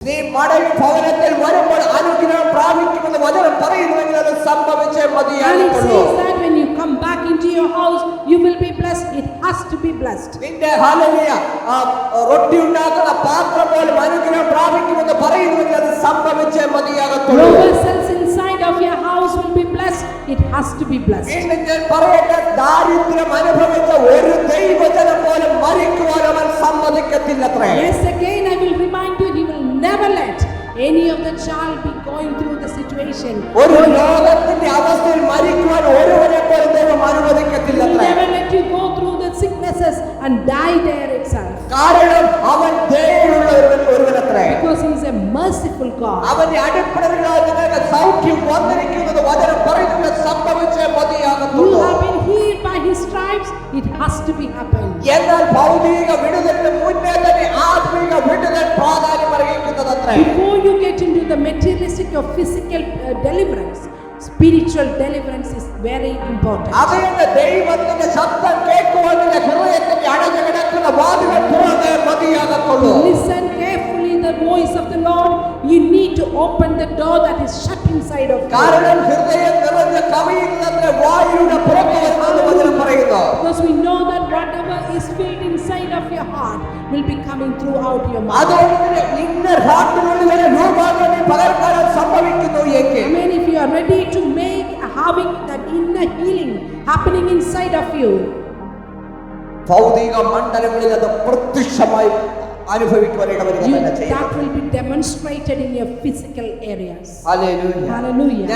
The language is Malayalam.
നീ മടങ്ങി ഭവനത്തിൽ വരുമ്പോൾ അനുഗ്രഹം പ്രാപിക്കുമെന്ന് വചനം പറയുന്നുവെങ്കിൽ അത് സംഭവിച്ചേ And it മതിയാകുള്ളൂ. says that when you come back into your house, you will be blessed. It has to be blessed. നിന്റെ ഹല്ലേലൂയ റൊട്ടി ഉണ്ടാക്കുന്ന പാത്രം പോലും അനുഗ്രഹം പ്രാപിക്കുമെന്ന് പറയുന്നുവെങ്കിൽ അത് സംഭവിച്ചേ മതിയാകത്തുള്ളൂ. No vessels inside of your house will be blessed. It has to be blessed. വീണ്ടും ഞാൻ പറയട്ടെ, ദാരിദ്ര്യം അനുഭവിച്ച ഒരു ദൈവജനം പോലും മരിക്കുവാൻ അവൻ സമ്മതിക്കത്തില്ലത്രേ. Yes, again I will remind you, he will never let any of the child be going through the situation. ഒരു ലോകത്തിന്റെ അവസ്ഥയിൽ മരിക്കുവാൻ ഒരുവനെ പോലും ദൈവം He will അനുവദിക്കത്തില്ലത്രേ. never let you go through the sicknesses and die there itself. കാരണം അവൻ ദയയുള്ള ഒരുവനത്രേ. Because he is a merciful God. അവന്റെ അടിപ്പിണറുകളാൽ നിങ്ങൾക്ക് സൗഖ്യം വന്നിരിക്കുന്നത് വചനം പറയുന്നത് സംഭവിച്ചേ You മതിയാകത്തുള്ളൂ. have been healed by his stripes. It has to be happened. എന്നാൽ ഭൗതിക വിടുതലിന് മുന്നേ തന്നെ ആത്മീക വിടുതൽ പ്രാധാന്യം അർഹിക്കുന്നതത്രേ. Before you get into the materialistic or physical deliverance, spiritual deliverance is very important. അവന്റെ ദൈവത്തിന്റെ ശബ്ദം കേൾക്കുവാൻ നിന്റെ ഹൃദയത്തിന്റെ അടഞ്ഞു കിടക്കുന്ന വാതിലുകൾ തുറന്നേ മതിയാകത്തുള്ളൂ. Listen carefully the voice of the Lord. You need to open the door that is shut inside of you. കാരണം ഹൃദയം നിറഞ്ഞ കവിയുന്നതിന്റെ വായുടെ പുറത്തു വരുമെന്ന് വചനം പറയുന്നു. Because we know that whatever is filled inside of your heart will be coming throughout your mouth. അതുകൊണ്ട് തന്നെ ഇന്നർ ഹാർട്ടിനുള്ളിൽ വരെ രൂപാന്തരം നീ പകർക്കാനും സംഭവിക്കുന്നു എങ്കിൽ I mean, if you are ready to make having that inner healing happening inside of you, ഭൗതിക മണ്ഡലങ്ങളിൽ അത് പ്രത്യക്ഷമായി അനുഭവിക്കുവാൻ ഇടവരുക തന്നെ ചെയ്യും. that will be demonstrated in your physical areas. Hallelujah. Hallelujah.